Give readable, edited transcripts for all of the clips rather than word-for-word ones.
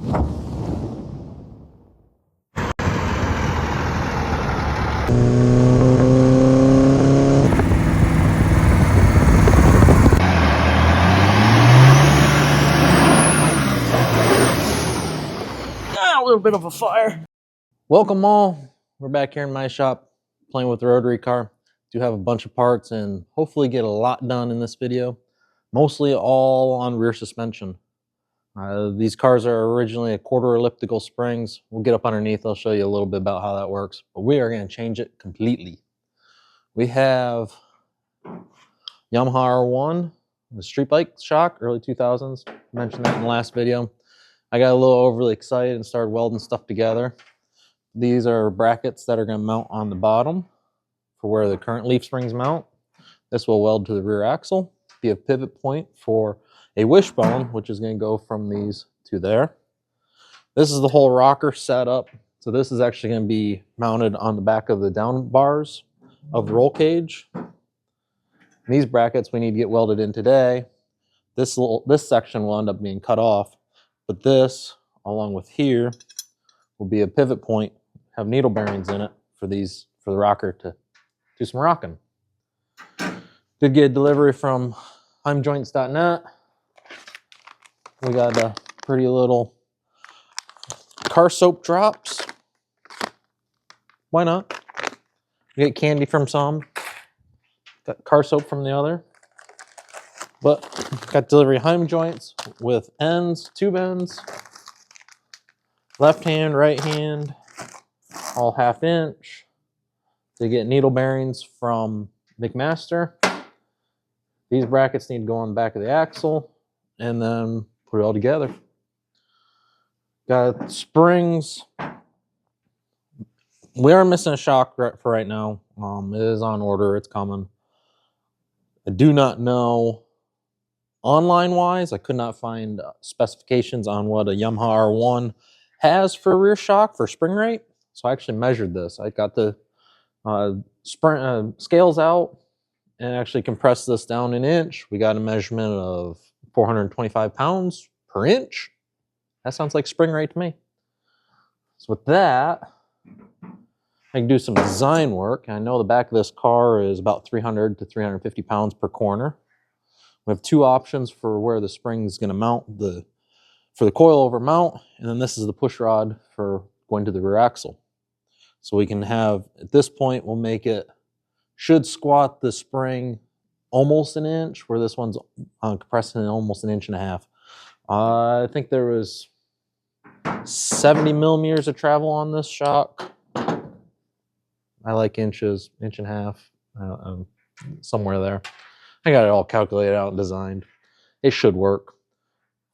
A little bit of a fire. Welcome all. We're back here in my shop playing with the Rotary car. Do have a bunch of parts and hopefully get a lot done in this video. Mostly all on rear suspension. These cars are originally a quarter elliptical springs. We'll get up underneath. I'll show you a little bit about how that works. But we are going to change it completely. We have Yamaha R1, the street bike shock, early 2000s. Mentioned that in the last video. I got a little overly excited and started welding stuff together. These are brackets that are going to mount on the bottom for where the current leaf springs mount. This will weld to the rear axle, be a pivot point for a wishbone, which is going to go from these to there. This is the whole rocker setup. So this is actually going to be mounted on the back of the down bars of the roll cage. These brackets we need to get welded in today. This section will end up being cut off. But this, along with here, will be a pivot point, have needle bearings in it for the rocker to do some rocking. Did get a delivery from heimjoints.net. We got a pretty little car soap drops. Why not? We get candy from some, got car soap from the other. But got delivery Heim joints with ends, tube ends, left hand, right hand, all 1/2 inch. They get needle bearings from McMaster. These brackets need to go on the back of the axle and then put it all together. Got springs. We are missing a shock for right now. It is on order, it's coming. I do not know. Online wise, I could not find specifications on what a Yamaha R1 has for rear shock for spring rate. So I actually measured this. I got the scales out and actually compressed this down an inch. We got a measurement of 425 pounds per inch. That sounds like spring rate to me. So with that, I can do some design work. I know the back of this car is about 300 to 350 pounds per corner. We have 2 options for where the spring is going to mount for the coilover mount, and then this is the push rod for going to the rear axle. So we can have, at this point, we'll make it, should squat the spring almost an inch, where this one's compressing almost 1.5 inches. I think there was 70 millimeters of travel on this shock. I like inches, 1.5 inches, somewhere there. I got it all calculated out and designed. It should work,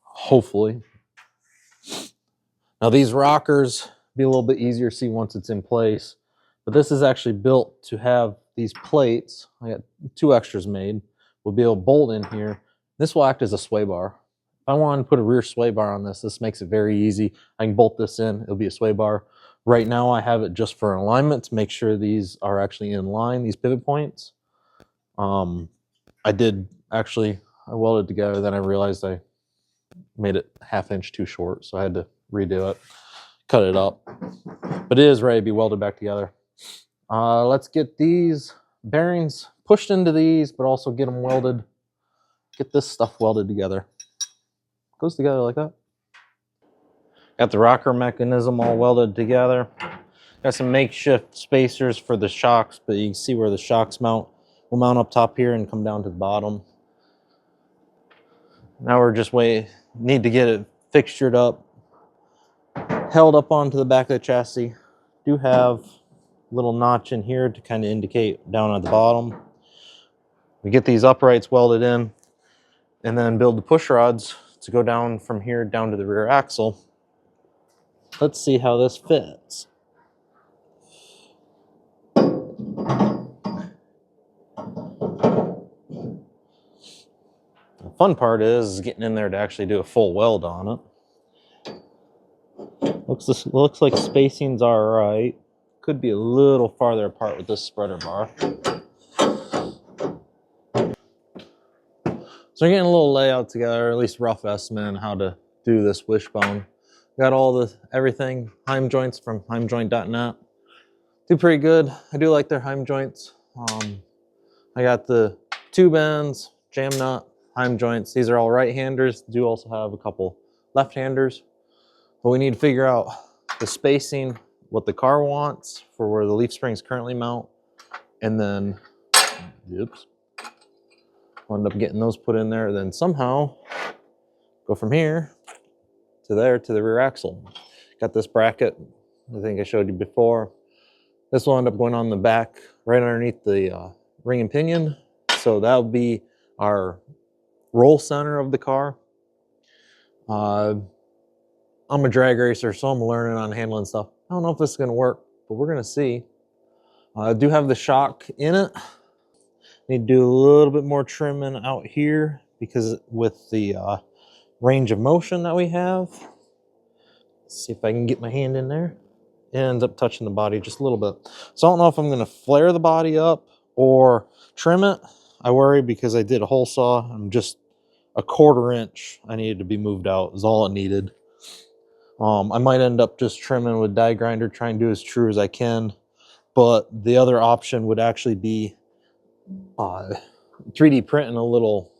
hopefully. Now these rockers be a little bit easier to see once it's in place, but this is actually built to have these plates. I got 2 extras made. We'll be able to bolt in here. This will act as a sway bar. If I wanted to put a rear sway bar on this makes it very easy. I can bolt this in, it'll be a sway bar. Right now I have it just for alignment to make sure these are actually in line, these pivot points. I welded together, then I realized I made it 1/2 inch too short, so I had to redo it, cut it up. But it is ready to be welded back together. Let's get these bearings pushed into these, but also get them welded. Get this stuff welded together. Goes together like that. Got the rocker mechanism all welded together. Got some makeshift spacers for the shocks, but you can see where the shocks mount. We'll mount up top here and come down to the bottom. Now we're just need to get it fixtured up, held up onto the back of the chassis. Do have a little notch in here to kind of indicate down at the bottom. We get these uprights welded in and then build the push rods to go down from here down to the rear axle. Let's see how this fits. The fun part is getting in there to actually do a full weld on it. Looks like spacing's all right. Could be a little farther apart with this spreader bar. So we're getting a little layout together, at least rough estimate on how to do this wishbone. Got all everything, Heim joints from heimjoint.net. Do pretty good. I do like their Heim joints. I got the tube ends, jam nut, Heim joints. These are all right-handers. Do also have a couple left-handers. But we need to figure out the spacing, what the car wants for where the leaf springs currently mount, and then, oops, I'll end up getting those put in there. Then somehow go from here to there to the rear axle. Got this bracket, I think I showed you before. This will end up going on the back, right underneath the ring and pinion. So that'll be our roll center of the car. I'm a drag racer, so I'm learning on handling stuff. I don't know if this is gonna work, but we're gonna see. I do have the shock in it. Need to do a little bit more trimming out here because with the range of motion that we have. Let's see if I can get my hand in there. It ends up touching the body just a little bit. So I don't know if I'm gonna flare the body up or trim it. I worry because I did a hole saw. I'm just a 1/4 inch. I needed to be moved out is all it needed. I might end up just trimming with die grinder, try and do as true as I can. But the other option would actually be 3D printing a little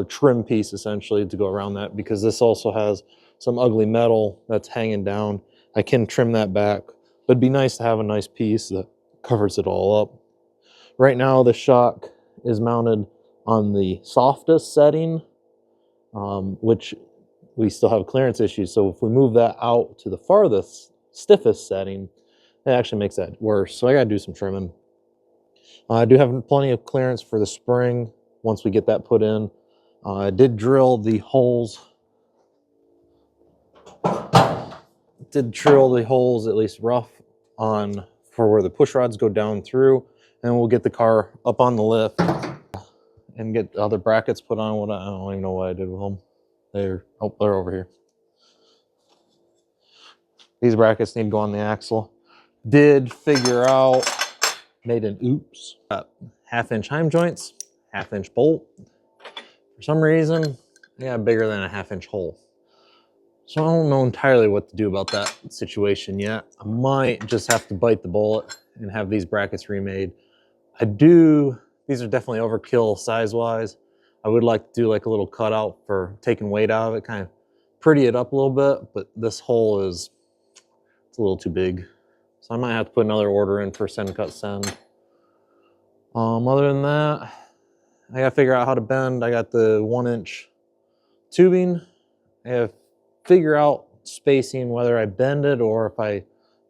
trim piece essentially to go around that, because this also has some ugly metal that's hanging down. I can trim that back, but it'd be nice to have a nice piece that covers it all up. Right now the shock is mounted on the softest setting, which we still have clearance issues. So if we move that out to the farthest, stiffest setting, it actually makes that worse. So I gotta do some trimming. I do have plenty of clearance for the spring once we get that put in. I did drill the holes. Did drill the holes at least rough on for where the push rods go down through, and we'll get the car up on the lift and get the other brackets put on. What I don't even know what I did with them. They're over here. These brackets need to go on the axle. Did figure out, made an oops. Got 1/2 inch Heim joints, 1/2 inch bolt. For some reason, I got bigger than a 1/2 inch hole. So I don't know entirely what to do about that situation yet. I might just have to bite the bullet and have these brackets remade. These are definitely overkill size-wise. I would like to do like a little cutout for taking weight out of it, kind of pretty it up a little bit, but this hole it's a little too big. So I might have to put another order in for send cut send. Other than that, I gotta figure out how to bend. I got the 1 inch tubing. I have to figure out spacing, whether I bend it or if I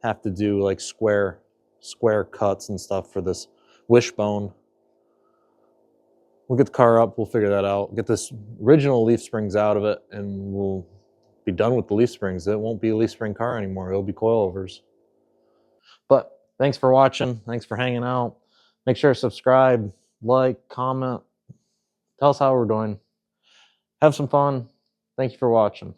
have to do like square cuts and stuff for this wishbone. We'll get the car up, we'll figure that out. Get this original leaf springs out of it, and we'll be done with the leaf springs. It won't be a leaf spring car anymore. It'll be coilovers. But thanks for watching. Thanks for hanging out. Make sure to subscribe, like, comment. Tell us how we're doing. Have some fun. Thank you for watching.